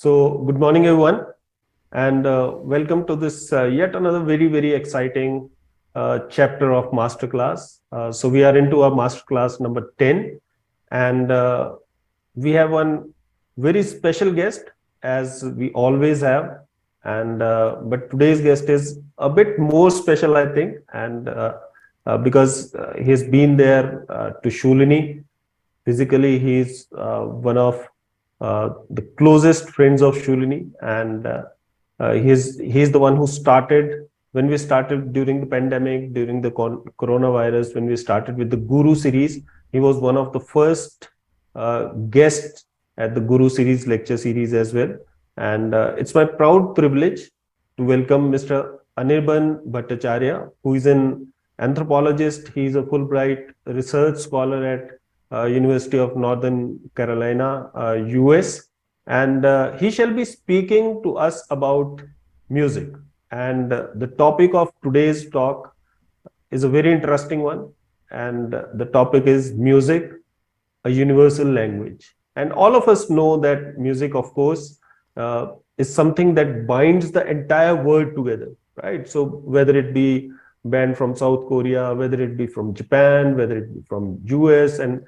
Good morning, everyone, and welcome to this yet another very exciting chapter of Masterclass. We are into our Masterclass number 10, and we have one very special guest, as we always have. And but today's guest is a bit more special, I think, and because he's been there to Shoolini. Physically, he's one of the closest friends of Shoolini, and he's the one who started when we started during the pandemic, during the coronavirus. When we started with the Guru series, he was one of the first guests at the Guru series lecture series as well. And it's my proud privilege to welcome Mr. Anirban Bhattacharya, who is an anthropologist. He is a Fulbright research scholar at University of Northern Carolina, US, and he shall be speaking to us about music. And the topic of today's talk is a very interesting one, and the topic is music, a universal language. And all of us know that music, of course, is something that binds the entire world together, right? So whether it be band from South Korea, whether it be from Japan, whether it be from US, and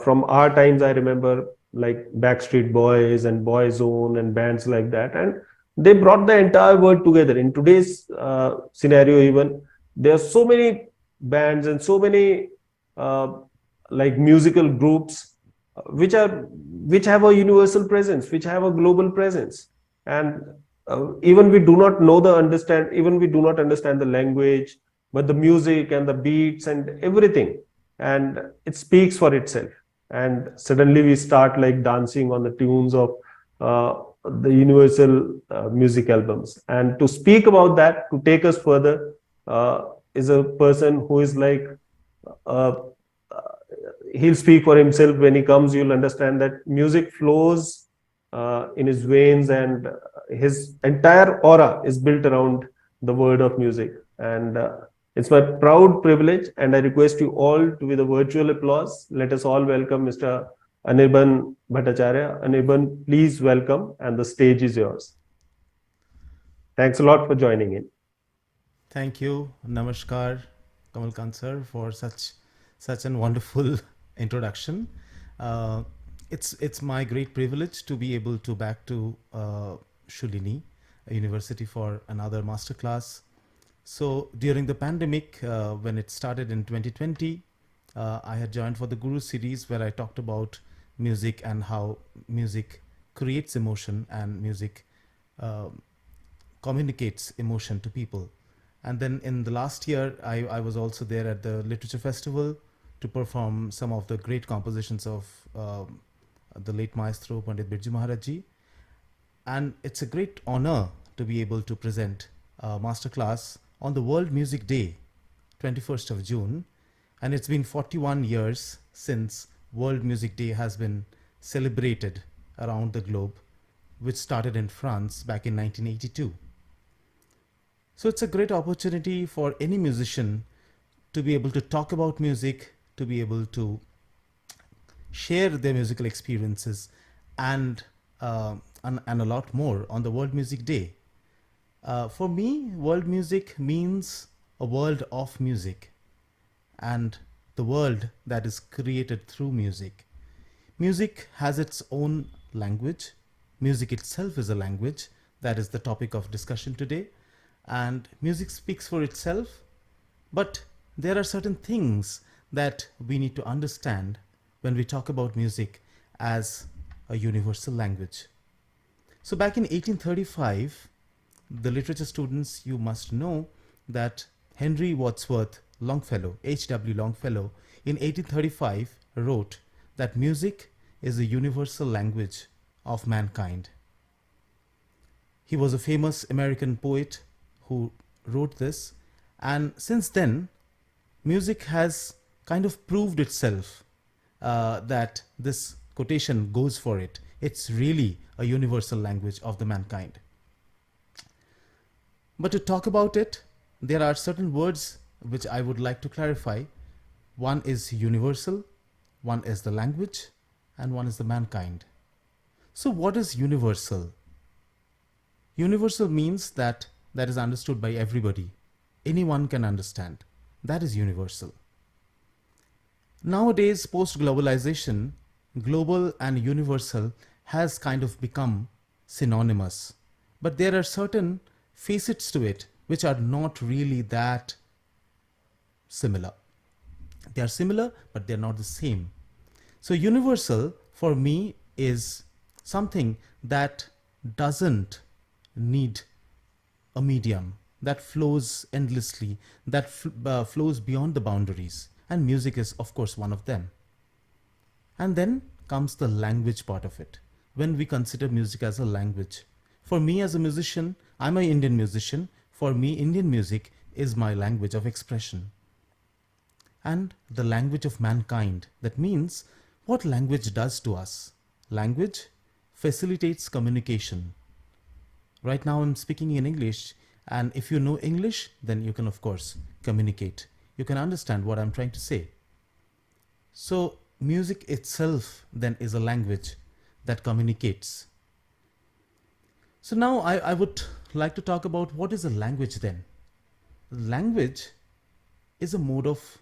from our times, I remember like Backstreet Boys and Boyzone and bands like that, and they brought the entire world together. In today's scenario, even there are so many bands and so many like musical groups which have a universal presence, which have a global presence, and even we do not know the understand, even we do not understand the language, but the music and the beats and everything, and it speaks for itself. And suddenly we start like dancing on the tunes of the universal music albums. And to speak about that, to take us further, is a person who is like uh, he'll speak for himself. When he comes, you'll understand that music flows in his veins, and his entire aura is built around the word of music. And it's my proud privilege, and I request you all to, with a virtual applause, let us all welcome Mr. Anirban Bhattacharya. Anirban, please welcome, and the stage is yours. Thanks a lot for joining in. Thank you, Namaskar, Kamalkant sir, for such an wonderful introduction. Uh, it's my great privilege to be able to back to Shoolini University for another masterclass. So during the pandemic, when it started in 2020, I had joined for the Guru series where I talked about music and how music creates emotion and music uh, communicates emotion to people. And then in the last year, I was also there at the Literature Festival to perform some of the great compositions of the late Maestro Pandit Birju Maharaj Ji. And it's a great honor to be able to present a masterclass on the World Music Day, 21st of June. And it's been 41 years since World Music Day has been celebrated around the globe, which started in France back in 1982. So it's a great opportunity for any musician to be able to talk about music, to be able to share their musical experiences, and a lot more on the World Music Day. For me, world music means a world of music and the world that is created through music. Music has its own language. Music itself is a language. That is the topic of discussion today. And music speaks for itself, but there are certain things that we need to understand when we talk about music as a universal language. So back in 1835, the literature students, you must know that Henry Wadsworth Longfellow, H.W. Longfellow, in 1835 wrote that music is the universal language of mankind. He was a famous American poet who wrote this, and since then, music has kind of proved itself that this quotation goes for it. It's really a universal language of the mankind. But to talk about it, there are certain words which I would like to clarify. One is universal, one is the language, and one is the mankind. So what is universal? Universal means that is understood by everybody. Anyone can understand. That is universal. Nowadays, post globalization, global and universal has kind of become synonymous. But there are certain facets to it which are not really that similar. They are similar, but they're not the same. So, universal for me is something that doesn't need a medium, that flows endlessly, that flows beyond the boundaries. And music is, of course, one of them. And then comes the language part of it. When we consider music as a language, for me as a musician, I'm an Indian musician. For me, Indian music is my language of expression and the language of mankind. That means what language does to us. Language facilitates communication. Right now I'm speaking in English, and if you know English, then you can of course communicate. You can understand what I'm trying to say. So music itself then is a language that communicates. So now I would like to talk about what is a language then. Language is a mode of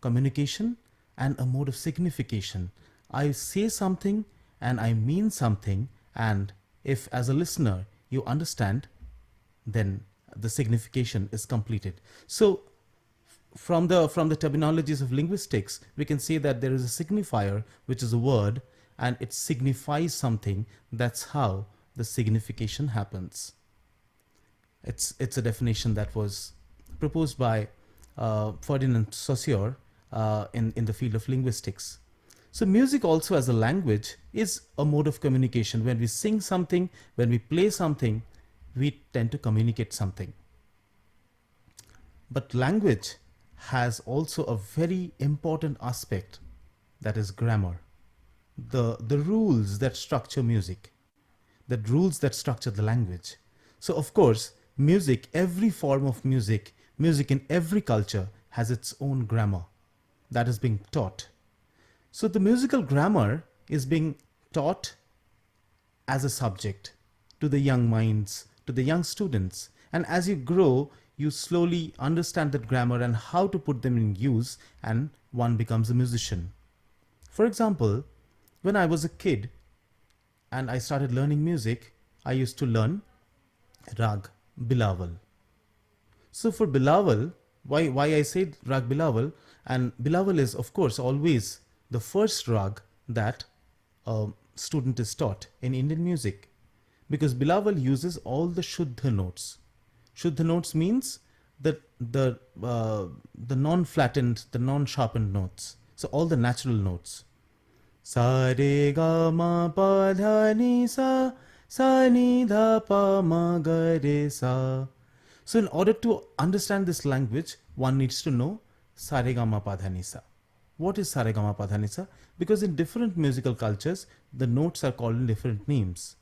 communication and a mode of signification. I say something and I mean something, and if as a listener you understand, then the signification is completed. So from the terminologies of linguistics, we can say that there is a signifier, which is a word, and it signifies something. That's how the signification happens. It's a definition that was proposed by Ferdinand Saussure in the field of linguistics. So music also as a language is a mode of communication. When we sing something, when we play something, we tend to communicate something. But language has also a very important aspect, that is grammar. The rules that structure music, the rules that structure the language. So of course, music, every form of music, music in every culture has its own grammar that is being taught. So the musical grammar is being taught as a subject to the young minds, to the young students. And as you grow, you slowly understand that grammar and how to put them in use, and one becomes a musician. For example, when I was a kid and I started learning music, I used to learn Rag Bilawal. So for Bilawal, why I said Rag Bilawal, and Bilawal is of course always the first rag that a student is taught in Indian music, because Bilawal uses all the Shuddha notes. Shuddha notes means that the non-flattened, the non-sharpened notes. So all the natural notes. Sa re ga ma pa dha ni sa ni dha pa ma ga re sa. So in order to understand this language, one needs to know sa re ga ma pa dha ni sa. What is sa re ga ma pa dha ni sa? Because in different musical cultures, the notes are called in different names.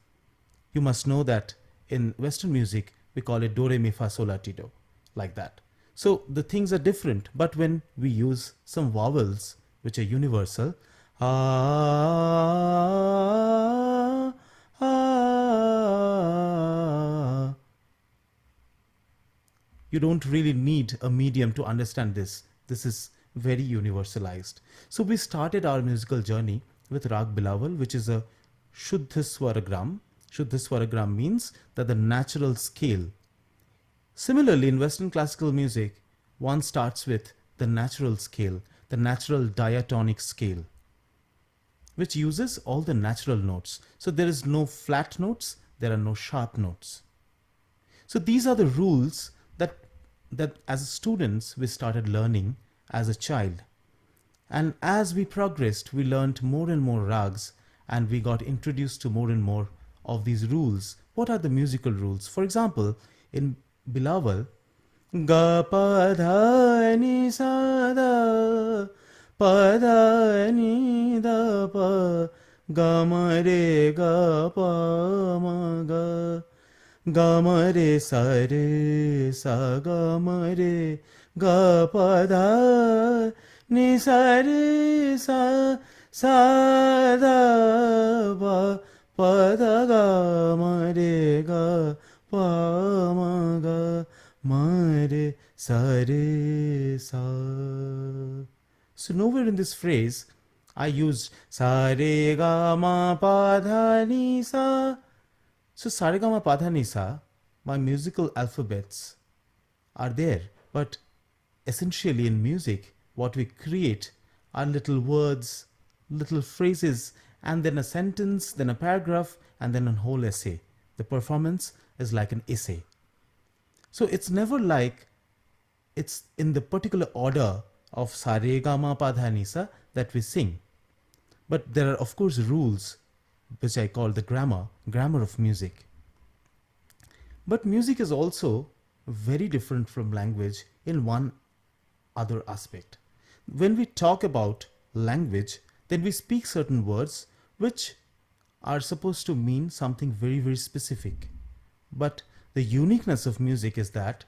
You must know that in Western music, we call it do, re, mi, fa, sol, la, ti, do, like that. So the things are different, but when we use some vowels, which are universal, you don't really need a medium to understand this. This is very universalized. So we started our musical journey with Rag Bilawal, which is a Shuddha Swaragram. Shuddha Swaragram means that the natural scale. Similarly, in Western classical music, one starts with the natural scale, the natural diatonic scale, which uses all the natural notes. So there is no flat notes, there are no sharp notes. So these are the rules that as students we started learning as a child. And as we progressed, we learned more and more rags, and we got introduced to more and more of these rules. What are the musical rules? For example, in Bilawal, ga pa dha ni sa da pa dha ni da pa ga ma re ga pa ma ga ga ma re sa ga ma re ga pa dha ni sa re sa da pa pa da ga ma re ga pa ma ga ma re sa re sa. So nowhere in this phrase I used sa re ga ma pa dha ni sa. So sa re ga ma pa dha ni sa, my musical alphabets are there, but essentially in music what we create are little words, little phrases, and then a sentence, then a paragraph, and then a whole essay. The performance is like an essay. So it's never like it's in the particular order of sa re ga ma pa dha ni sa that we sing. But there are of course rules which I call the grammar of music. But music is also very different from language in one other aspect. When we talk about language, then we speak certain words which are supposed to mean something very, very specific. But the uniqueness of music is that,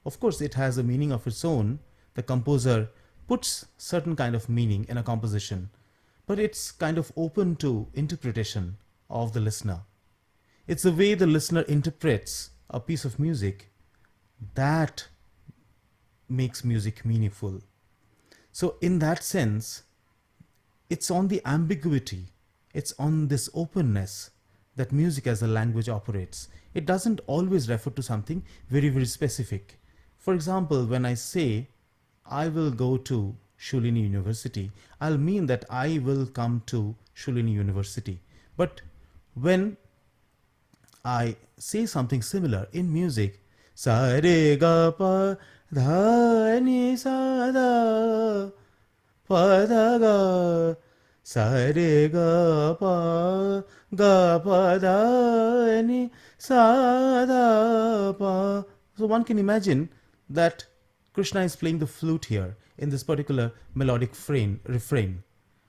of course, it has a meaning of its own. The composer puts certain kind of meaning in a composition, but it's kind of open to interpretation of the listener. It's the way the listener interprets a piece of music that makes music meaningful. So in that sense, it's on the ambiguity, it's on this openness that music as a language operates. It doesn't always refer to something very, very specific. For example, when I say I will go to Shoolini University, I'll mean that I will come to Shoolini University. But when I say something similar in music, sa re ga pa dha ni sa da pa da ga sa re ga pa da ni sa da pa. So one can imagine that Krishna is playing the flute here in this particular melodic refrain.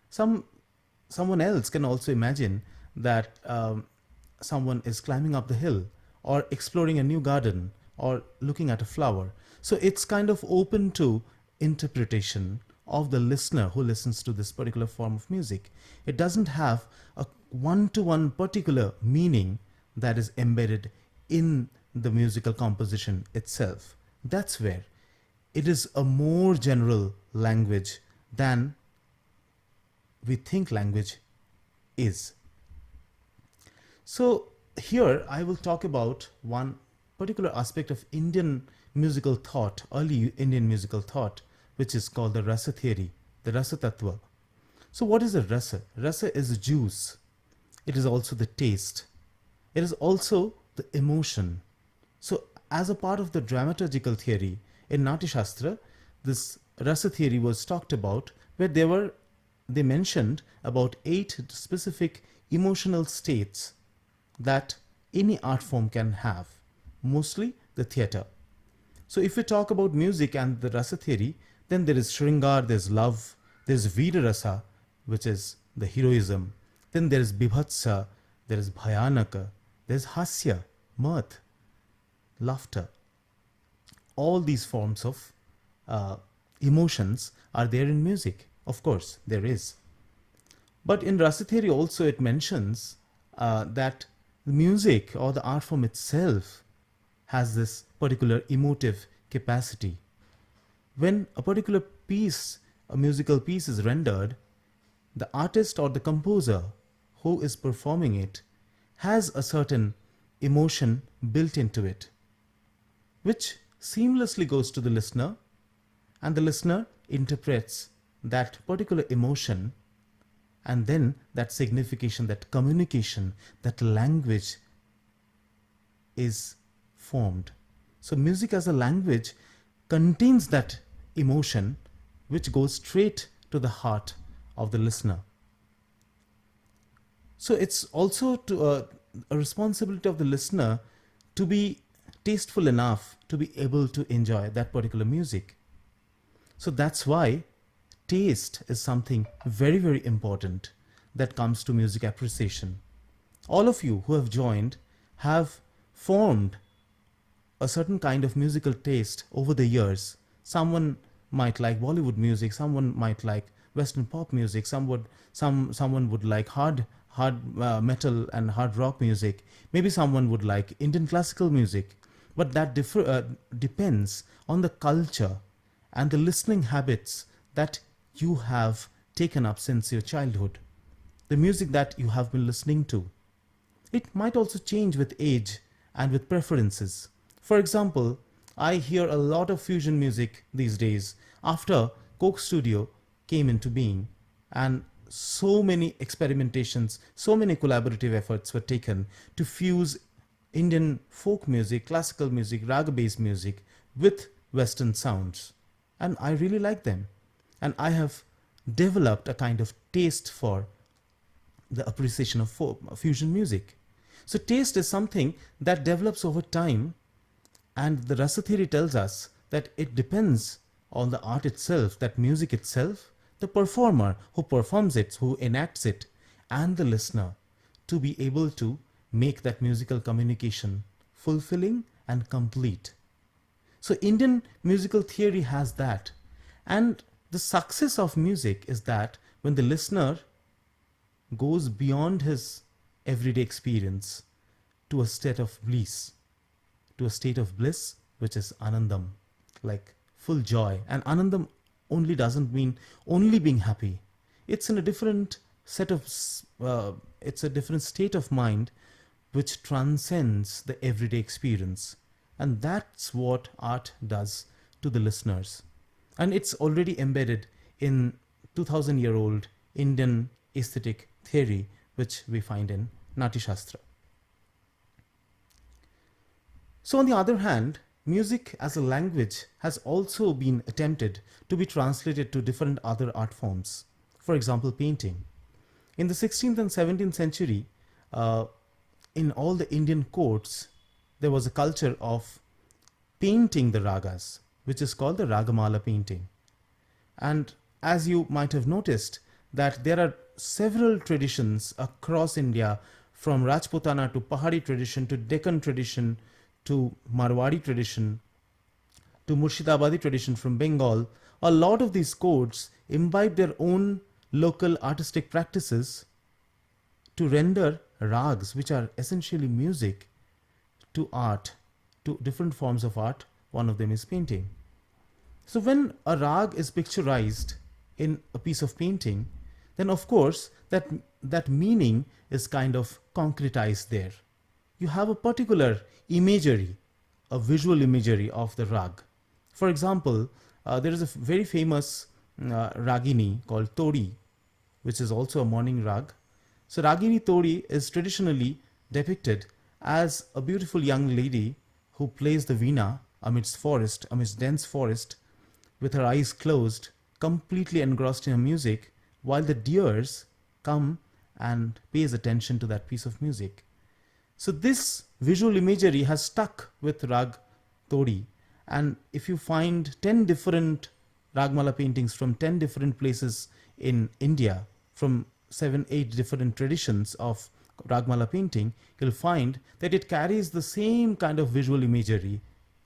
Someone else can also imagine that someone is climbing up the hill or exploring a new garden or looking at a flower. So it's kind of open to interpretation of the listener who listens to this particular form of music. It doesn't have a one-to-one particular meaning that is embedded in the musical composition itself. That's where it is a more general language than we think language is. So here I will talk about one particular aspect of Indian musical thought, early Indian musical thought, which is called the rasa theory, the rasa tattva. So what is a rasa? Rasa is juice. It is also the taste. It is also the emotion. So as a part of the dramaturgical theory in Natya Shastra, this rasa theory was talked about, where they mentioned about 8 specific emotional states that any art form can have, mostly the theatre. So if we talk about music and the rasa theory, then there is Shringar, there's love, there's Veera Rasa, which is the heroism, then there is Bibhatsa, there is Bhayanaka, there's Hasya, mirth, laughter. All these forms of emotions are there in music. Of course, there is. But in rasa theory also it mentions that music or the art form itself has this particular emotive capacity. When a particular piece, a musical piece is rendered, the artist or the composer who is performing it has a certain emotion built into it, which seamlessly goes to the listener, and the listener interprets that particular emotion, and then that signification, that communication, that language is formed. So music as a language contains that emotion which goes straight to the heart of the listener. So it's also a responsibility of the listener to be tasteful enough to be able to enjoy that particular music. So that's why taste is something very, very important that comes to music appreciation. All of you who have joined have formed a certain kind of musical taste over the years. Someone might like Bollywood music, someone might like Western pop music, someone would like hard hard metal and hard rock music. Maybe someone would like Indian classical music. But that depends on the culture and the listening habits that you have taken up since your childhood, the music that you have been listening to. It might also change with age and with preferences. For example, I hear a lot of fusion music these days after Coke Studio came into being, and so many experimentations, so many collaborative efforts were taken to fuse Indian folk music, classical music, raga based music with Western sounds. And I really like them. And I have developed a kind of taste for the appreciation of fusion music. So, taste is something that develops over time, and the Rasa theory tells us that it depends on the art itself, that music itself, the performer who performs it, who enacts it, and the listener to be able to make that musical communication fulfilling and complete. So, Indian musical theory has that. And the success of music is that when the listener goes beyond his everyday experience to a state of bliss, which is anandam, like full joy. And anandam only doesn't mean only being happy. It's in a different set of, it's a different state of mind which transcends the everyday experience. And that's what art does to the listeners. And it's already embedded in 2000-year-old Indian aesthetic theory, which we find in Nati Shastra. So, on the other hand, music as a language has also been attempted to be translated to different other art forms. For example, painting. In the 16th and 17th century, in all the Indian courts, there was a culture of painting the ragas, which is called the Ragamala painting. And as you might have noticed, that there are several traditions across India, from Rajputana to Pahari tradition to Deccan tradition to Marwadi tradition to Murshidabadi tradition from Bengal. A lot of these codes imbibe their own local artistic practices to render rags, which are essentially music, to art, to different forms of art. One of them is painting. So when a rag is picturized in a piece of painting, then of course that meaning is kind of concretized there. You have a particular imagery, a visual imagery of the rag. For example, there is a very famous ragini called Tori, which is also a morning rag. So Ragini Tori is traditionally depicted as a beautiful young lady who plays the veena amidst dense forest, with her eyes closed, completely engrossed in her music, while the deers come and pays attention to that piece of music. So this visual imagery has stuck with Rag Tori, and if you find 10 different Ragmala paintings from 10 different places in India, from 7-8 different traditions of Ragmala painting, you'll find that it carries the same kind of visual imagery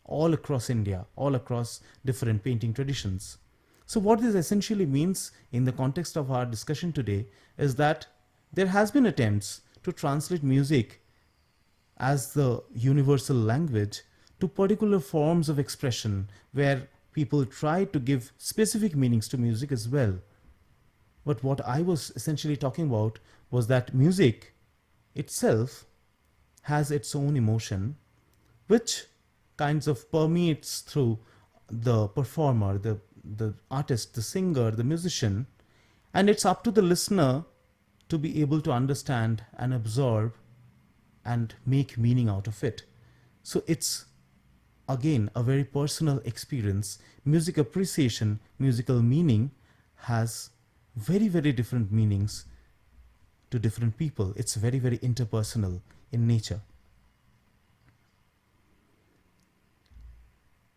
all across India, all across different painting traditions. So what this essentially means in the context of our discussion today is that there has been attempts to translate music as the universal language to particular forms of expression, where people try to give specific meanings to music as well. But what I was essentially talking about was that music itself has its own emotion, which kinds of permeates through the performer, the artist, the singer, the musician, and it's up to the listener to be able to understand and absorb and make meaning out of it. So it's again a very personal experience. Music appreciation, musical meaning has very, very different meanings to different people. It's very, very interpersonal in nature.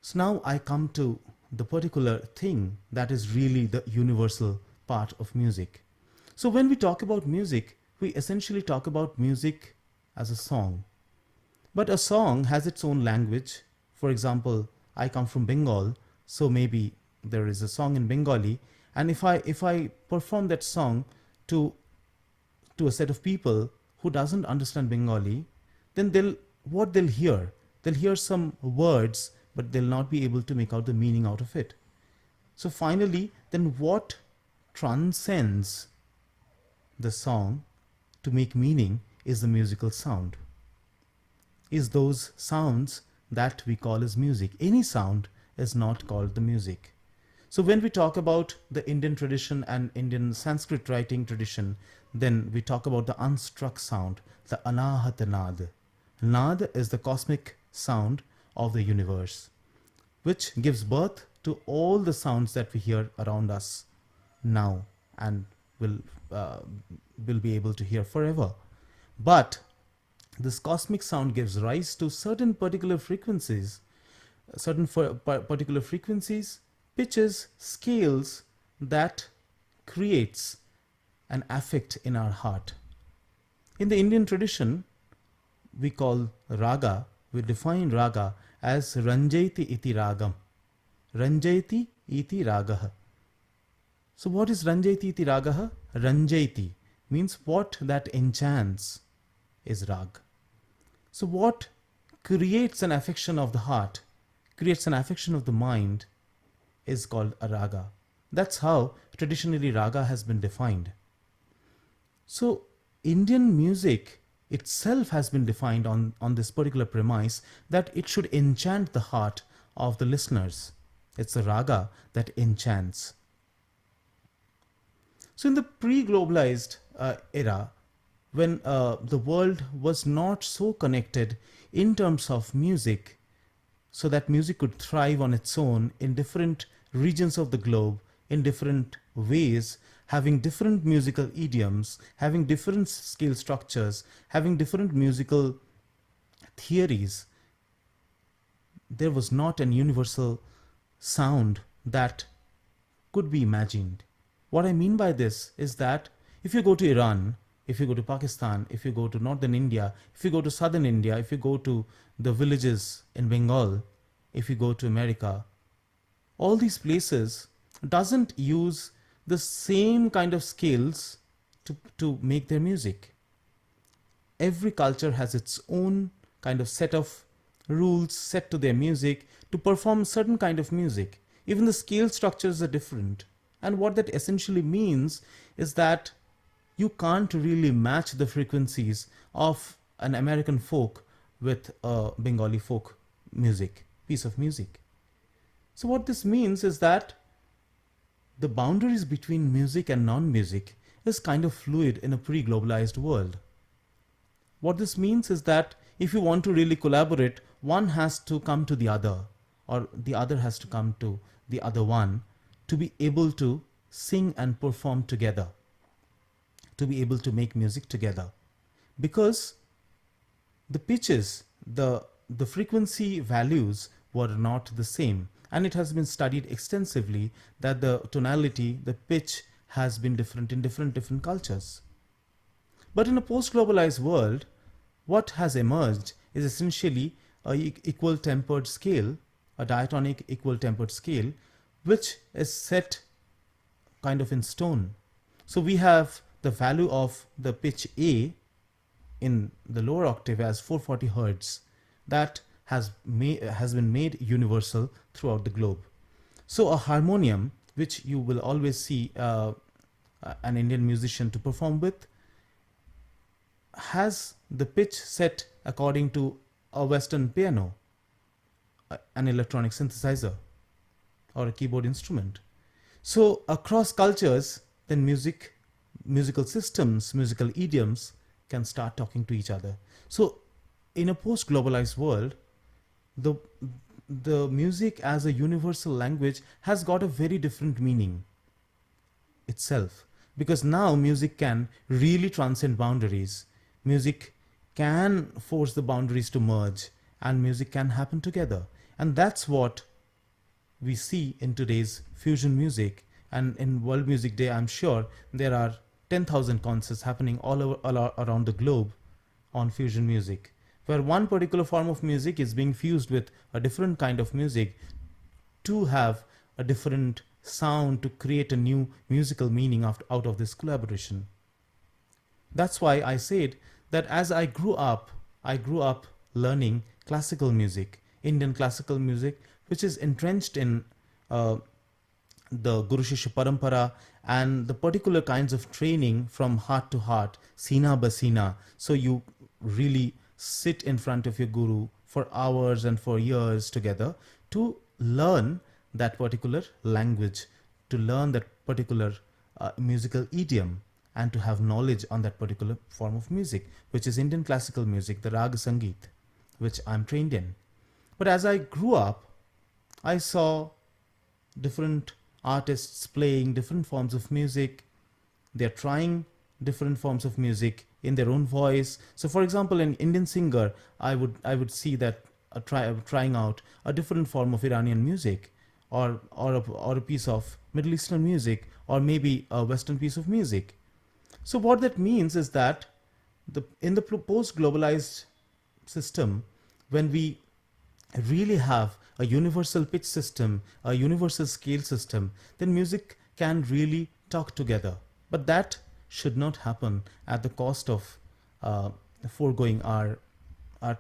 So now I come to the particular thing that is really the universal part of music. So when we talk about music, we essentially talk about music as a song. But a song has its own language. For example, I come from Bengal, so maybe there is a song in Bengali, and if I perform that song to to a set of people who doesn't understand Bengali, then they'll hear. They'll hear some words, but they'll not be able to make out the meaning out of it. So finally, then what transcends the song to make meaning is the musical sound, is those sounds that we call as music. Any sound is not called the music. So when we talk about the Indian tradition and Indian Sanskrit writing tradition, then we talk about the unstruck sound, the anahat nad. Nad is the cosmic sound of the universe, which gives birth to all the sounds that we hear around us now and will be able to hear forever. But this cosmic sound gives rise to certain particular frequencies, pitches, scales that creates an affect in our heart. In the Indian tradition, we define raga as Ranjayati iti ragam. Ranjayati iti ragaha. So what is Ranjayati iti ragaha? Ranjayati means what that enchants is rag. So what creates an affection of the heart, creates an affection of the mind, is called a raga. That's how traditionally raga has been defined. So Indian music itself has been defined on this particular premise that it should enchant the heart of the listeners. It's the raga that enchants. So in the pre-globalized era, when the world was not so connected in terms of music, so that music could thrive on its own in different regions of the globe, in different ways, having different musical idioms, having different scale structures, having different musical theories, there was not an universal sound that could be imagined. What I mean by this is that if you go to Iran, if you go to Pakistan, if you go to northern India, if you go to southern India, if you go to the villages in Bengal, if you go to America, all these places doesn't use the same kind of scales to make their music. Every culture has its own kind of set of rules set to their music to perform certain kind of music. Even the scale structures are different. And what that essentially means is that you can't really match the frequencies of an American folk with a Bengali folk piece of music. So what this means is that the boundaries between music and non-music is kind of fluid in a pre-globalized world. What this means is that if you want to really collaborate, one has to come to the other, or the other has to come to the other one, to be able to sing and perform together, to be able to make music together. Because the pitches, the frequency values were not the same. And it has been studied extensively that the tonality, the pitch has been different in different cultures. But in a post-globalized world, what has emerged is essentially an equal tempered scale, a diatonic equal tempered scale, which is set kind of in stone. So we have the value of the pitch A in the lower octave as 440 hertz. That has been made universal throughout the globe. So a harmonium, which you will always see an Indian musician to perform with, has the pitch set according to a Western piano, an electronic synthesizer, or a keyboard instrument. So across cultures, then musical systems, musical idioms can start talking to each other. So in a post-globalized world, the music as a universal language has got a very different meaning itself, because now music can really transcend boundaries. Music can force the boundaries to merge, and music can happen together. And that's what we see in today's fusion music. And in World Music Day, I'm sure there are 10,000 concerts happening all around the globe on fusion music, where one particular form of music is being fused with a different kind of music to have a different sound, to create a new musical meaning out of this collaboration. That's why I said that as I grew up learning classical music, Indian classical music, which is entrenched in uh, the Guru Shishya Parampara and the particular kinds of training from heart to heart, Sina Basina. So you really sit in front of your Guru for hours and for years together to learn that particular language, to learn that particular musical idiom, and to have knowledge on that particular form of music, which is Indian classical music, the Raga Sangeet, which I'm trained in. But as I grew up, I saw different artists playing different forms of music. They're trying different forms of music in their own voice. So, for example, an Indian singer, I would see that trying out a different form of Iranian music, or a piece of Middle Eastern music, or maybe a Western piece of music. So, what that means is that in the post globalized system, when we really have a universal pitch system, a universal scale system, then music can really talk together. But that should not happen at the cost of uh, foregoing our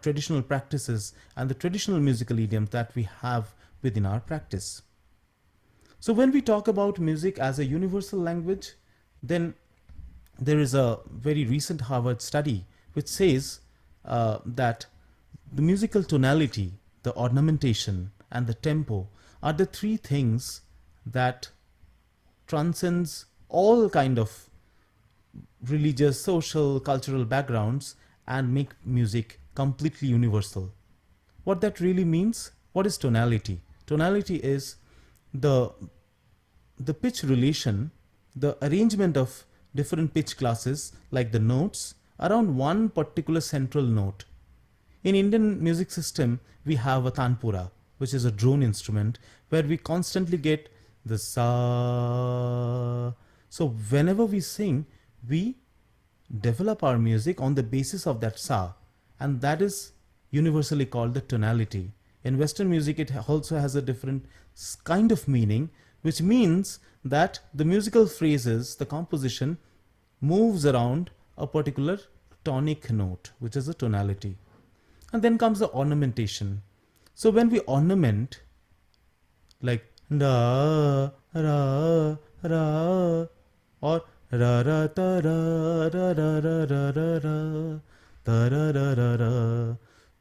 traditional practices and the traditional musical idioms that we have within our practice. So, when we talk about music as a universal language, then there is a very recent Harvard study which says that the musical tonality, the ornamentation, and the tempo are the three things that transcends all kind of religious, social, cultural backgrounds and make music completely universal. What that really means? What is tonality? Tonality is the the pitch relation, the arrangement of different pitch classes like the notes around one particular central note. In Indian music system, we have a tanpura, which is a drone instrument where we constantly get the sa. So whenever we sing, we develop our music on the basis of that sa, and that is universally called the tonality. In Western music, it also has a different kind of meaning, which means that the musical phrases, the composition, moves around a particular tonic note, which is a tonality. And then comes the ornamentation. So when we ornament, like da ra ra, or ra ra ta ra ra ra ra ra ra ra ta ra ra ra ra,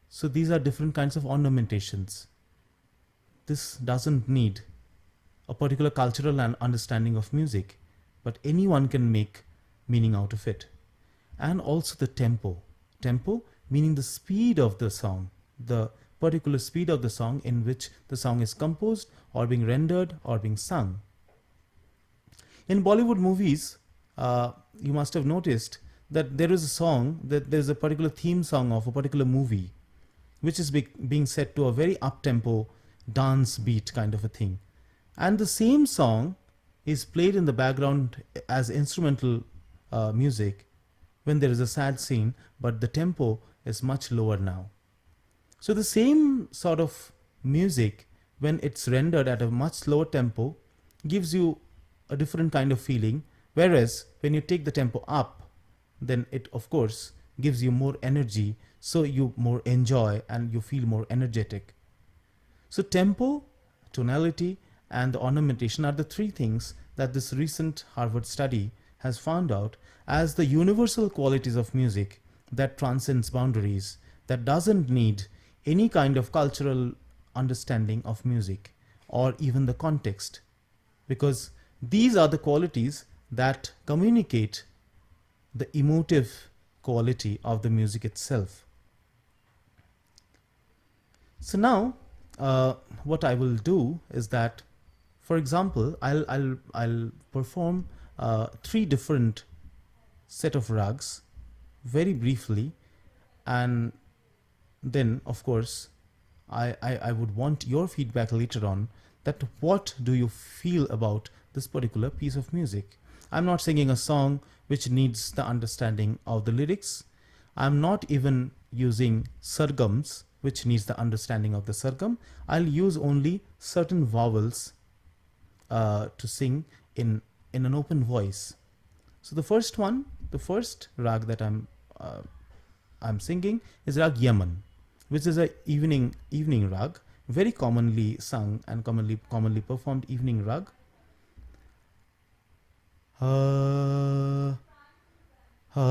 so these are different kinds of ornamentations. This doesn't need a particular cultural and understanding of music, but anyone can make meaning out of it. And also the tempo. Tempo meaning the speed of the song, the particular speed of the song in which the song is composed or being rendered or being sung. In Bollywood movies, you must have noticed that there is a song, that there's a particular theme song of a particular movie, which is being set to a very up-tempo dance beat kind of a thing. And the same song is played in the background as instrumental music when there is a sad scene, but the tempo is much lower now. So the same sort of music, when it's rendered at a much slower tempo, gives you a different kind of feeling, whereas when you take the tempo up, then it of course gives you more energy, so you more enjoy and you feel more energetic. So tempo, tonality, and the ornamentation are the three things that this recent Harvard study has found out as the universal qualities of music that transcends boundaries, that doesn't need any kind of cultural understanding of music or even the context, because these are the qualities that communicate the emotive quality of the music itself. So now, what I will do is that, for example, I'll perform three different set of rags very briefly, and then of course I would want your feedback later on, that what do you feel about this particular piece of music. I'm not singing a song which needs the understanding of the lyrics. I'm not even using sargams which needs the understanding of the sargam. I'll use only certain vowels to sing in an open voice. So the first one The first rag that I'm singing is rag Yaman, which is a evening rag, very commonly sung and commonly performed evening rag. Ah, ah,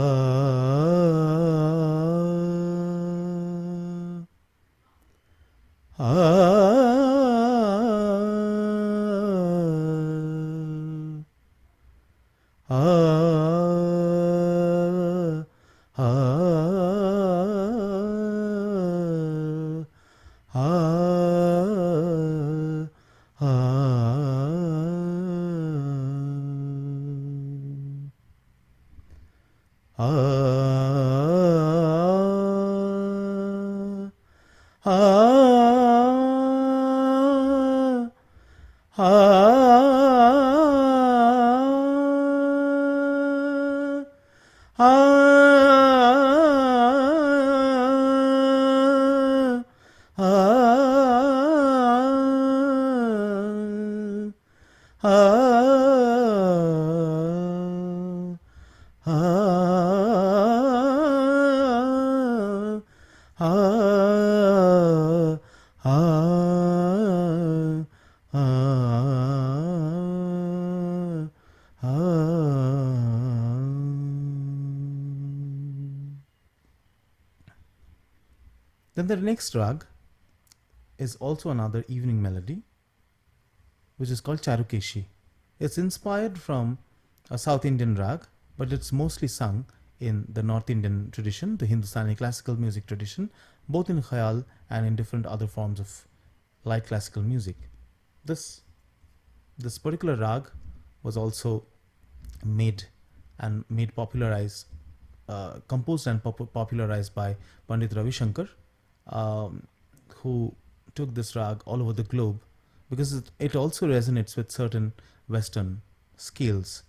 ah, ah, ah, Then the next rag is also another evening melody, which is called Charukeshi. It's inspired from a South Indian rag, but it's mostly sung in the North Indian tradition, the Hindustani classical music tradition, both in khayal and in different other forms of light classical music. This particular rag was also made popularized, composed and popularized by Pandit Ravi Shankar, who took this rag all over the globe because it also resonates with certain Western scales.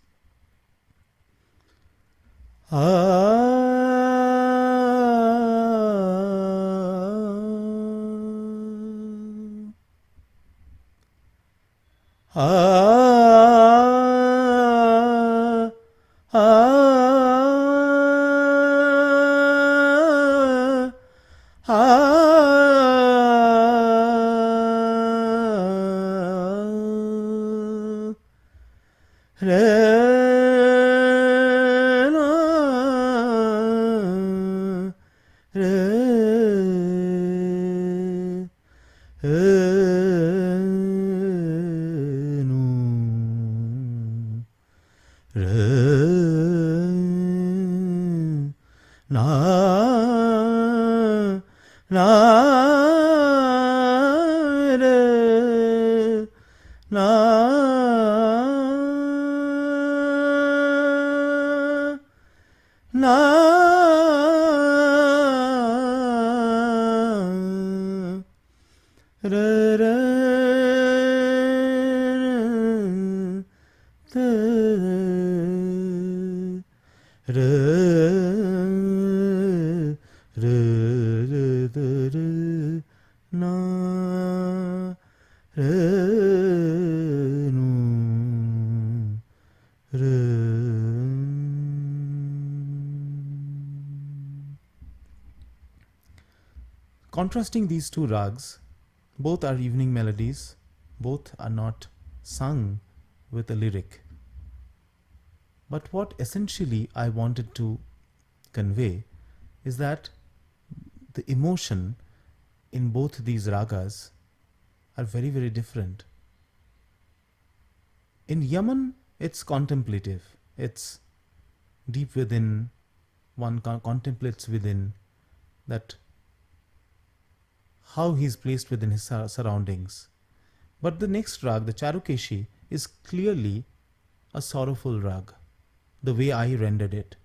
Contrasting these two rags, both are evening melodies, both are not sung with a lyric. But what essentially I wanted to convey is that the emotion in both these ragas are very, very different. In Yaman, it's contemplative, it's deep within, one contemplates within that how he's placed within his surroundings. But the next rag, the Charukeshi, is clearly a sorrowful rag, the way I rendered it.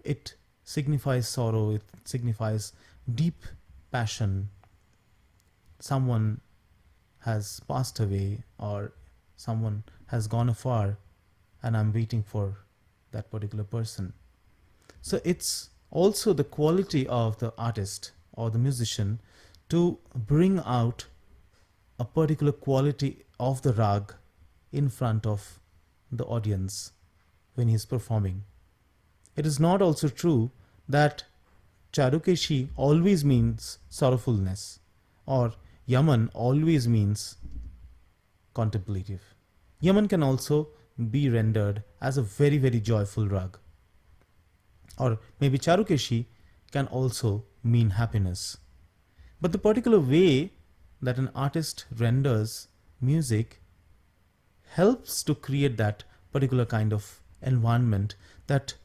It signifies sorrow, it signifies deep passion. Someone has passed away or someone has gone afar and I'm waiting for that particular person. So it's also the quality of the artist or the musician to bring out a particular quality of the rag in front of the audience when he's performing. It is not also true that Charukeshi always means sorrowfulness, or Yaman always means contemplative. Yaman can also be rendered as a very, very joyful rag. Or maybe Charukeshi can also mean happiness. But the particular way that an artist renders music helps to create that particular kind of environment that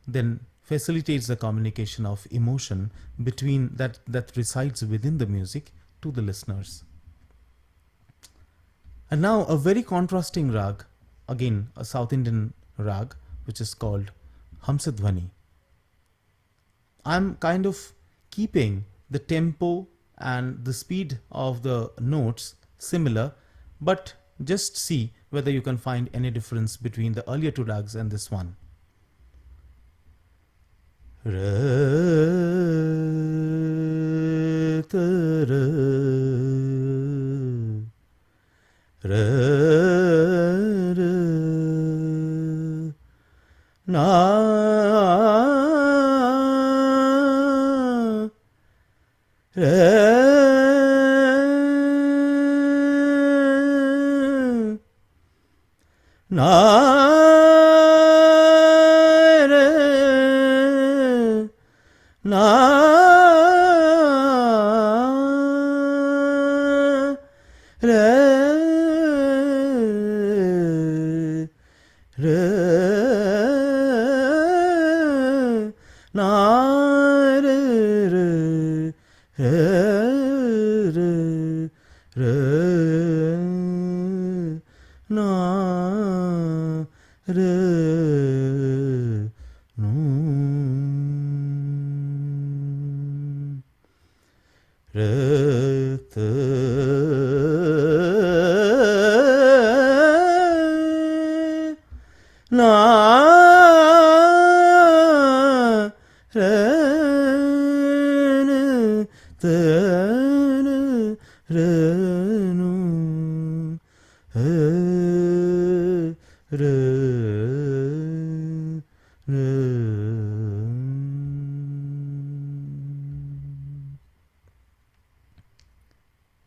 then facilitates the communication of emotion between that resides within the music to the listeners. And now a very contrasting rag, again a South Indian rag, which is called Hamsadhvani. I'm kind of keeping the tempo and the speed of the notes similar, but just see whether you can find any difference between the earlier two rags and this one.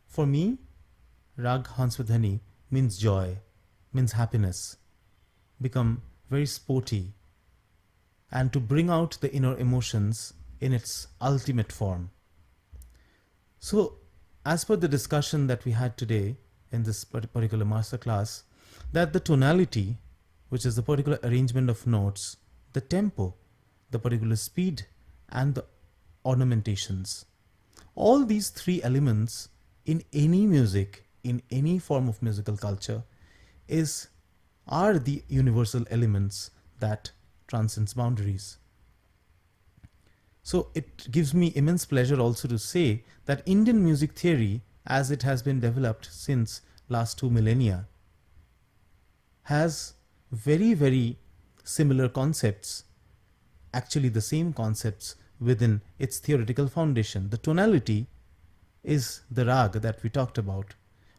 For me, Rag Hansvadhani means joy, means happiness, become very sporty, and to bring out the inner emotions in its ultimate form. So, as per the discussion that we had today in this particular masterclass, that the tonality, which is the particular arrangement of notes, the tempo, the particular speed, and the ornamentations, all these three elements in any music, in any form of musical culture, are the universal elements that transcends boundaries. So it gives me immense pleasure also to say that Indian music theory, as it has been developed since last 2 millennia, has very, very similar concepts, actually the same concepts within its theoretical foundation. The tonality is the rag that we talked about.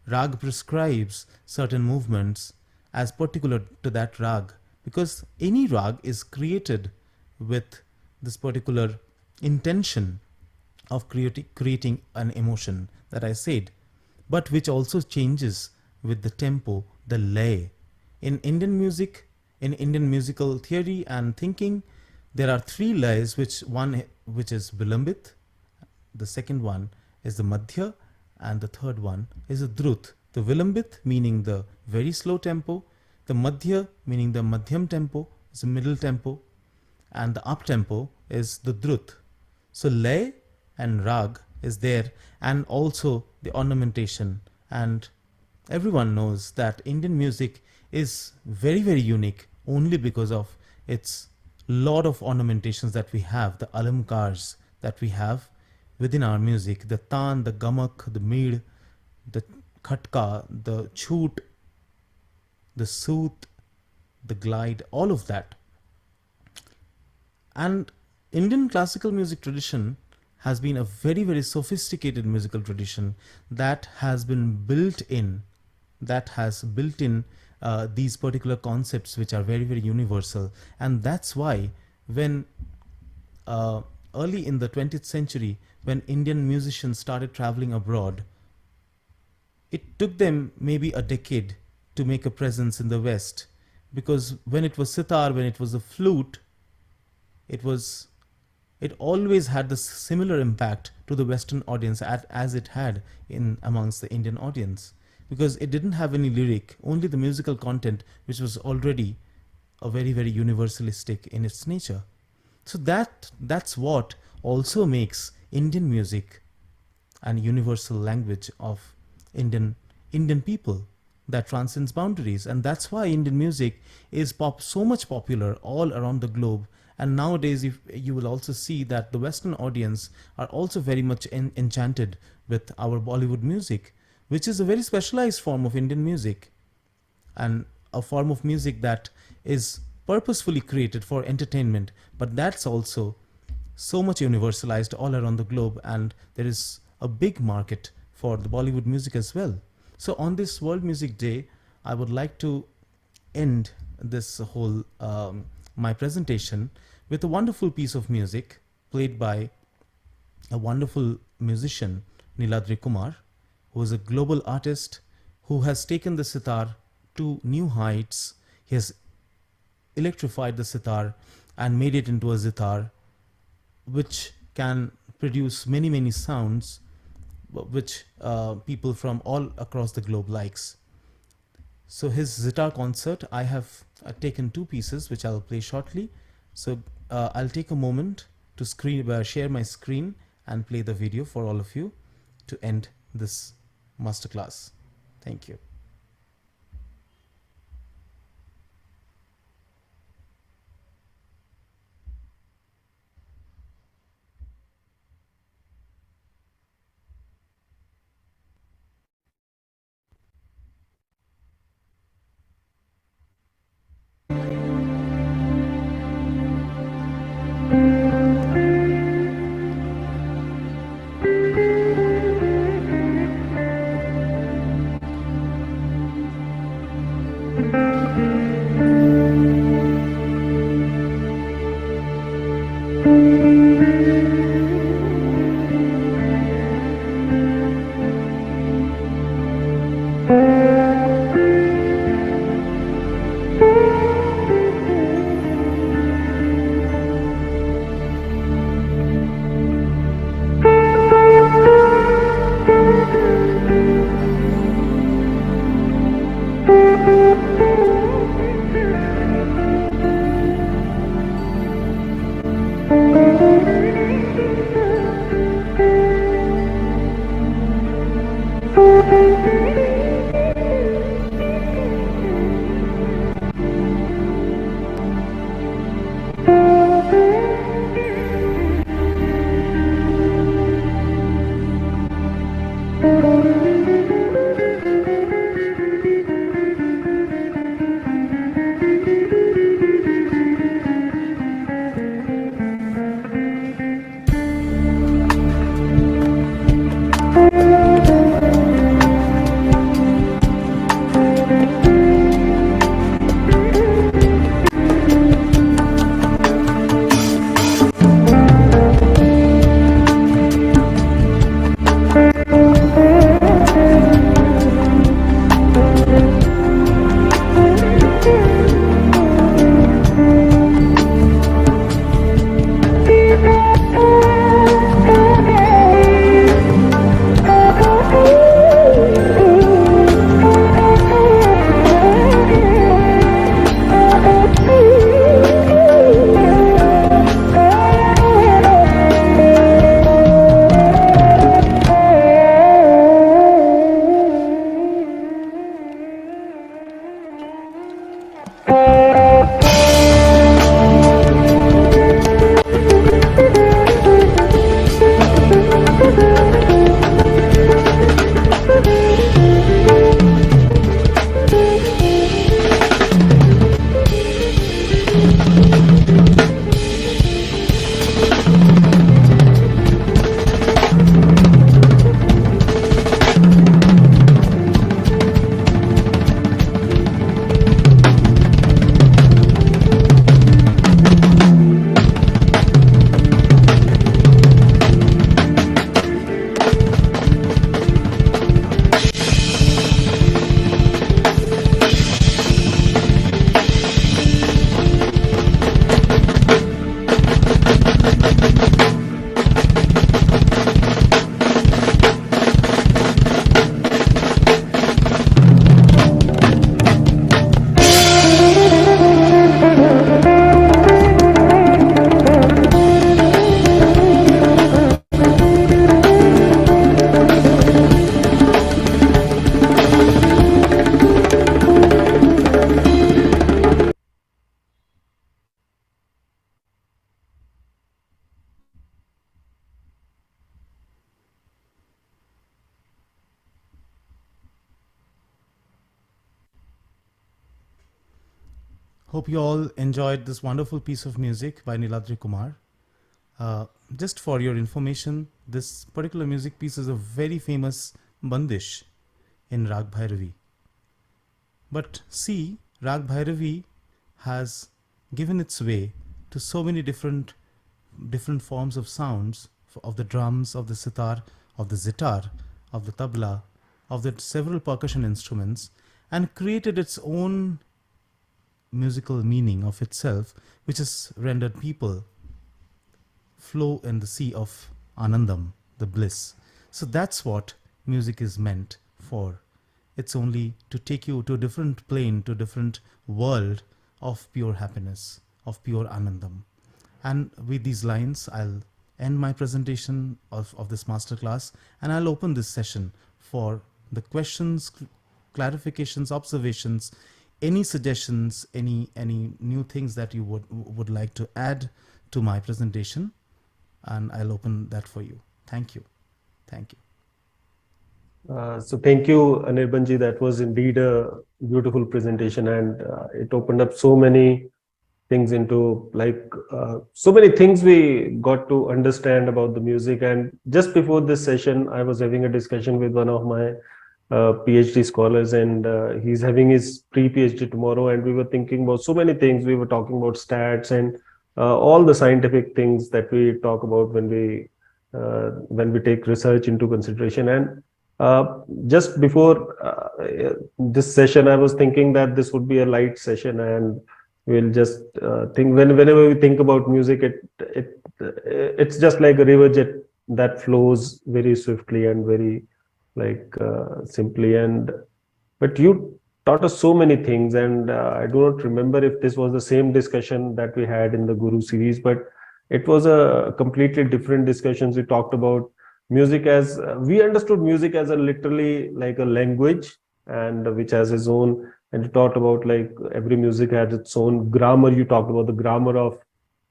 Rag prescribes certain movements as particular to that rag, because any rag is created with this particular intention of creating an emotion that I said, but which also changes with the tempo, the lay. In Indian music, in Indian musical theory and thinking, there are three lays, which is Vilambit, the second one is the Madhya, and the third one is the Drut. The Vilambit meaning the very slow tempo, the Madhya meaning the Madhyam tempo, is the middle tempo, and the up tempo is the Drut. So lay and rag is there, and also the ornamentation. And everyone knows that Indian music is very, very unique only because of its lot of ornamentations that we have, the alamkars that we have within our music, the taan, the gamak, the meed, the khatka, the chhoot, the soot, the glide, all of that. And Indian classical music tradition has been a very, very sophisticated musical tradition that has been built in, these particular concepts which are very, very universal. And that's why when uh, early in the 20th century, when Indian musicians started traveling abroad, it took them maybe a decade to make a presence in the West, because when it was sitar, when it was the flute, it was it always had the similar impact to the Western audience as it had in amongst the Indian audience, because it didn't have any lyric, only the musical content, which was already a very universalistic in its nature. So that's what also makes Indian music an universal language of Indian Indian people that transcends boundaries, and that's why Indian music is so much popular all around the globe. And nowadays, if you will also see that the Western audience are also very much enchanted with our Bollywood music, which is a very specialized form of Indian music, and a form of music that is purposefully created for entertainment, but that's also so much universalized all around the globe, and there is a big market for the Bollywood music as well. So on this World Music Day, I would like to end this whole my presentation with a wonderful piece of music played by a wonderful musician, Niladri Kumar, who is a global artist who has taken the sitar to new heights. He has electrified the sitar and made it into a zitar, which can produce many sounds which people from all across the globe likes. So his zitar concert, I have taken two pieces which I'll play shortly. So I'll take a moment to share my screen and play the video for all of you to end this masterclass. Thank you. Hope you all enjoyed this wonderful piece of music by Niladri Kumar. Just for your information, this particular music piece is a very famous bandish in Rag Bhairavi. But see, Rag Bhairavi has given its way to so many different forms of sounds of the drums, of the sitar, of the zitar, of the tabla, of the several percussion instruments, and created its own musical meaning of itself, which has rendered people flow in the sea of Anandam, the bliss. So that's what music is meant for. It's only to take you to a different plane, to a different world of pure happiness, of pure Anandam. And with these lines, I'll end my presentation of this masterclass, and I'll open this session for the questions, clarifications, observations, any suggestions, any new things that you would like to add to my presentation, and I'll open that for you. Thank you. Thank you. So thank you, Anirban ji. That was indeed a beautiful presentation, and it opened up so many things into so many things we got to understand about the music. And just before this session, I was having a discussion with one of my PhD scholars, and he's having his pre-PhD tomorrow, and we were thinking about so many things. We were talking about stats and all the scientific things that we talk about when we take research into consideration. And just before this session, I was thinking that this would be a light session, and we'll just think whenever we think about music, it's just like a river jet that flows very swiftly and very simply. And but you taught us so many things, and I do not remember if this was the same discussion that we had in the Guru series, but it was a completely different discussions. We talked about music as we understood music as a literally like a language, and which has its own. And you talked about like every music has its own grammar. You talked about the grammar of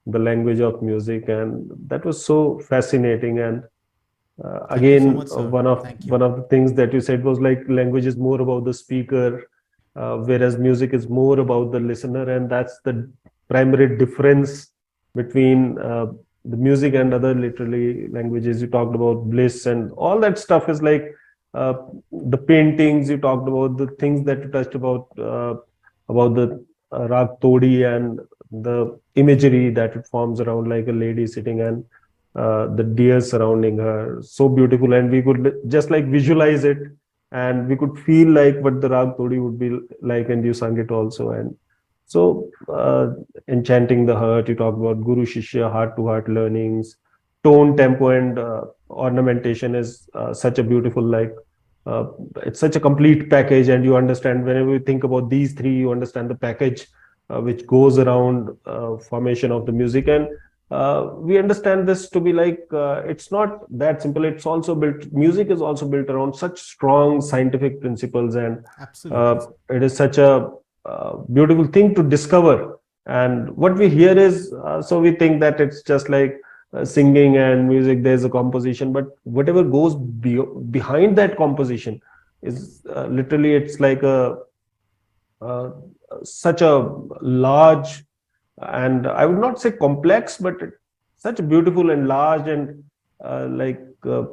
the language of music, and that was so fascinating. And Thank you so again, much, sir. Thank you. one of the things that you said was like language is more about the speaker, whereas music is more about the listener, and that's the primary difference between the music and other literally languages. You talked about bliss and all that stuff is like uh, the paintings you talked about, the things that you touched about the rag todi and the imagery that it forms around like a lady sitting and the deer surrounding her, so beautiful. And we could just like visualize it, and we could feel like what the rag todi would be like, and you sung it also. And so enchanting the heart, you talk about guru shishya, heart to heart learnings, tone, tempo, and ornamentation is such a beautiful uh, it's such a complete package. And you understand whenever you think about these three, you understand the package which goes around formation of the music. And we understand this to be like it's not that simple. It's also built, music is also built around such strong scientific principles, and Absolutely. it is such a beautiful thing to discover. And what we hear is so we think that it's just like singing and music, there's a composition, but whatever goes behind that composition is literally, it's like a uh, such a large, and I would not say complex, but such a beautiful and large, and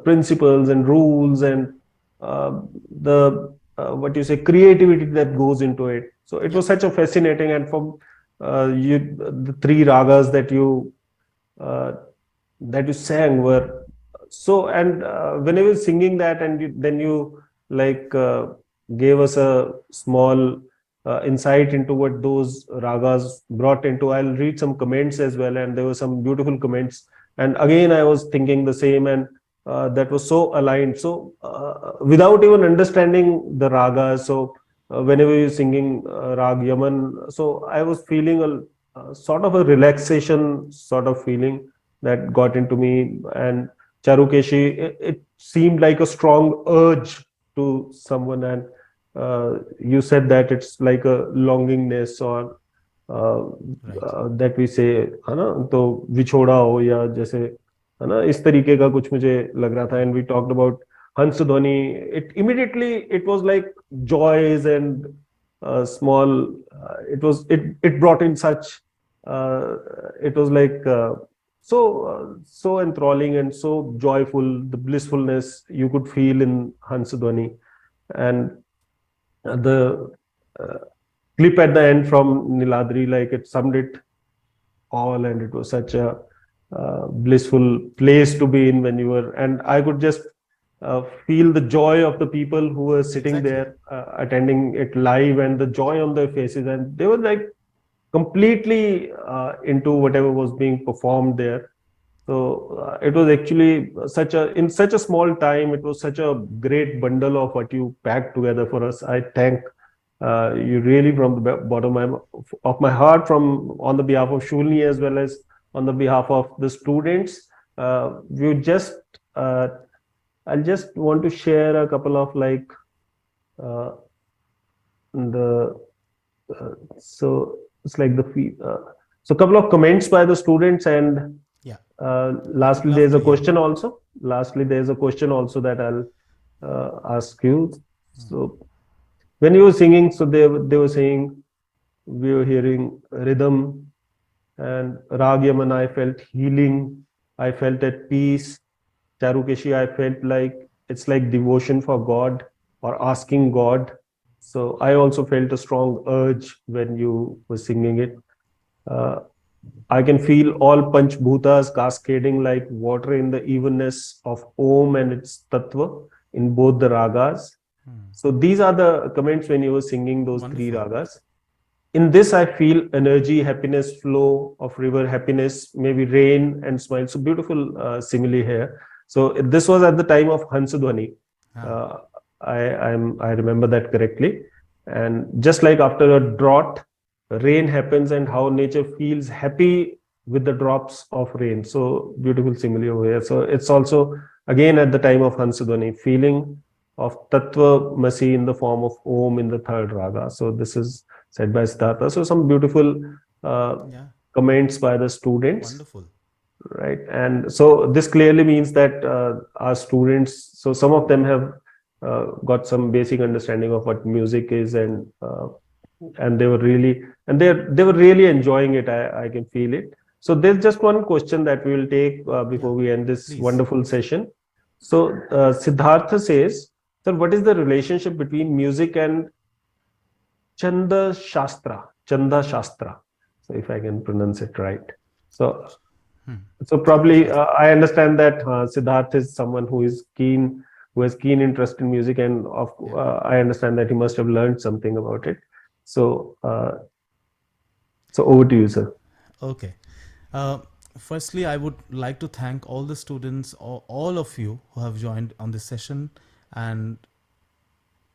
principles and rules, and the what you say, creativity that goes into it. So it Yep. was such a fascinating. And from the three ragas uh, that you sang were so. And when I was singing that, and then you like gave us a small insight into what those ragas brought into. I'll read some comments as well, and there were some beautiful comments. And again, I was thinking the same, and that was so aligned. So without even understanding the ragas, so whenever you're singing rag Yaman, so I was feeling a sort of a relaxation sort of feeling that got into me. And Charukeshi, it seemed like a strong urge to someone. And you said that it's like a longingness, or uh, Right. that we say है ना, तो विछोड़ा हो या जैसे है ना, इस तरीके का कुछ मुझे लग रहा था. एंड वी टॉक्ड अबाउट हंस ध्वनि. It immediately, it was like joys and small. It brought in such. Uh, it was like so enthralling and so joyful. The blissfulness you could feel in Hansadwani, and the uh, clip at the end from Niladri, like it summed it all, and it was such a blissful place to be in when you were. And I could just feel the joy of the people who were sitting Exactly. there attending it live, and the joy on their faces, and they were like completely into whatever was being performed there. So it was actually such a in such a small time. It was such a great bundle of what you packed together for us. I thank you really from the bottom of my heart, from on the behalf of Shoolini as well as on the behalf of the students. You just I'll just want to share a couple of like uh, the so it's like so a couple of comments by the students, and Yeah, I would lastly love there's to a hear. question also. Lastly, there's a question also that I'll ask you. So when you were singing, so they were saying we were hearing rhythm and Rag Yaman. I felt healing. I felt at peace. Charukeshi, I felt like it's like devotion for God or asking God. So I also felt a strong urge when you were singing it. Uh, I can feel all Panch Bhutas cascading like water in the evenness of Om and its Tattva in both the ragas. So these are the comments when you were singing those three Wonderful. ragas. In this, I feel energy, happiness, flow of river, happiness, maybe rain and smile. So beautiful simile here. So this was at the time of Hansadwani. Ah, Uh, I remember that correctly. And just like after a drought, rain happens, and how nature feels happy with the drops of rain. So beautiful simile over here. So it's also again at the time of Hansadwani, feeling of Tattva Masi in the form of Om in the third raga. So this is said by Siddhartha. So some beautiful uh, yeah, comments by the students, wonderful. right? And so this clearly means that our students, so some of them have got some basic understanding of what music is, and they were really they were really enjoying it. I can feel it. So there's just one question that we will take Yeah, before we end this please. wonderful session. So Siddhartha says, "Sir, what is the relationship between music and Chanda Shastra, Chanda Shastra?" So if I can pronounce it right. So, Hmm. so Chanda probably Shastra. I understand that Siddharth is someone who has keen interest in music, and Yeah. I understand that he must have learned something about it. So, so over to you, sir. Okay. Uh, Firstly, I would like to thank all the students, all of you who have joined on this session, and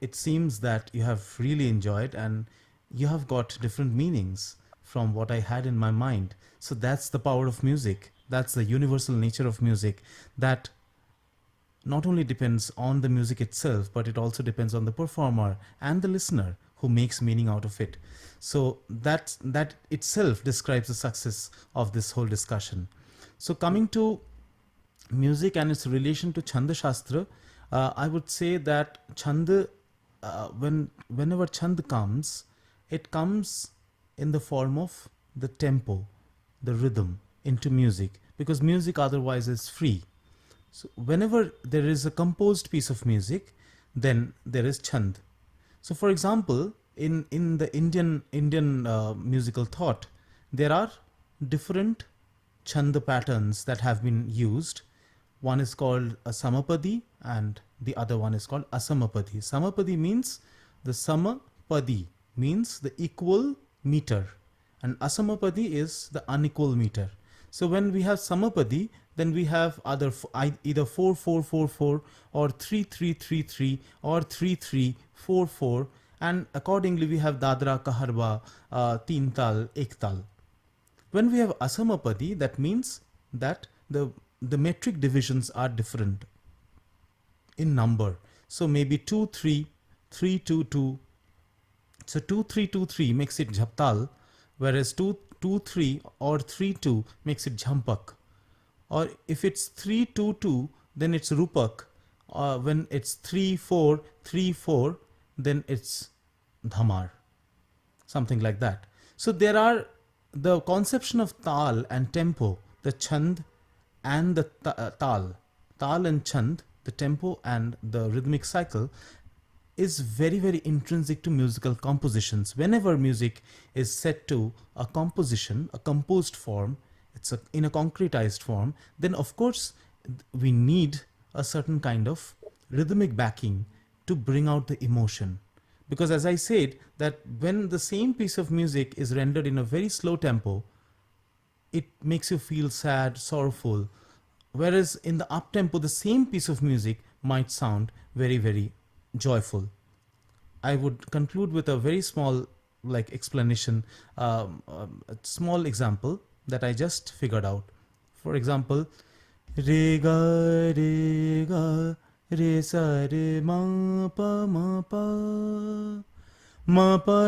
it seems that you have really enjoyed and you have got different meanings from what I had in my mind. So that's the power of music. That's the universal nature of music, that not only depends on the music itself, but it also depends on the performer and the listener who makes meaning out of it. So that itself describes the success of this whole discussion. So coming to music and its relation to Chanda Shastra, I would say that Chanda, whenever Chand comes, it comes in the form of the tempo, the rhythm into music, because music otherwise is free. So whenever there is a composed piece of music, then there is chand. So for example, in the Indian musical thought, there are different chand patterns that have been used. One is called a samapadi and the other one is called asamapadi. Samapadi means the samapadi means the equal meter, and asamapadi is the unequal meter. So when we have samapadi, then we have either 4 4 4 4 or 3 3 3 3 or 3 3 4 4, and accordingly we have dadra kaharba, teen tal ek tal. When we have asamapadi, that means that the metric divisions are different in number. So maybe 2 3 3 2 2. So 2 3 2 3 makes it jhaptal, whereas 2 2 3 or 3 2 makes it jhampak. Or if it's 3 2 2, then it's rupak. When it's 3 4 3 4, then it's dhamar. something like that. So there are the conception of tal and tempo, the chand and the tal and chand, the tempo and the rhythmic cycle, is very, very intrinsic to musical compositions. Whenever music is set to a composition, a composed form, in a concretized form, then of course we need a certain kind of rhythmic backing to bring out the emotion. Because as I said, that when the same piece of music is rendered in a very slow tempo, it makes you feel sad, sorrowful. Whereas in the up tempo, the same piece of music might sound very, very joyful. I would conclude with a very small explanation, a small example that I just figured out. For example, re ga re sa re ma pa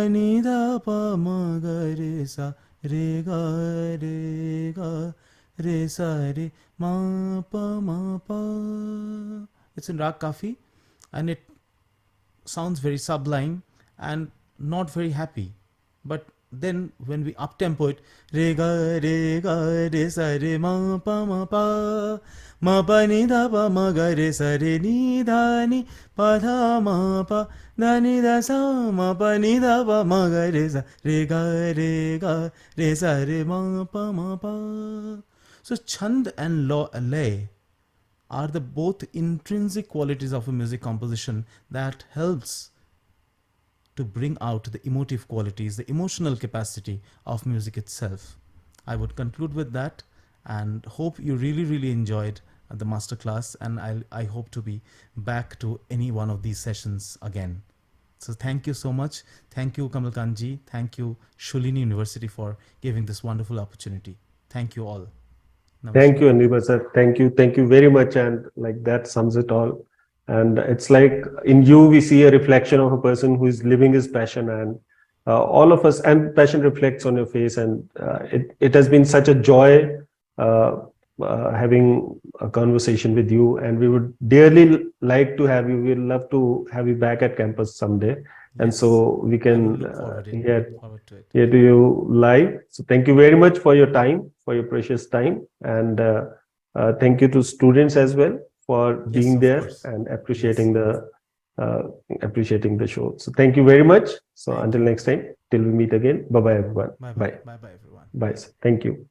ni da pa ma ga re ga re sa re ma pa. It's in Rag Kafi, and it sounds very sublime and not very happy. But then when we up tempo it, re sa re ma pa ni da pa ma ga re sa re ni pa tha ma pa da ni da sa ma pa ni da pa ma ga re sa re ma pa. So chand and lay are the both intrinsic qualities of a music composition that helps to bring out the emotive qualities, the emotional capacity of music itself. I would conclude with that and hope you really, really enjoyed the masterclass, and I hope to be back to any one of these sessions again. So thank you so much. Thank you, Kamal Kanji. Thank you, Shoolini University, for giving this wonderful opportunity. Thank you all. Thank you, Anirban sir. Thank you very much. And like that sums it all. And it's like in you, we see a reflection of a person who is living his passion, and all of us, and passion reflects on your face. And it has been such a joy having a conversation with you. And we would dearly like to have you. We'd love to have you back at campus someday. And Yes, so we can forward to it. hear to you live. So thank you very much for your time, for your precious time. And thank you to students as well for being there course. and appreciating the show. So thank you very much. So until next time, till we meet again. Bye bye everyone. Bye bye everyone. Bye. Thank you.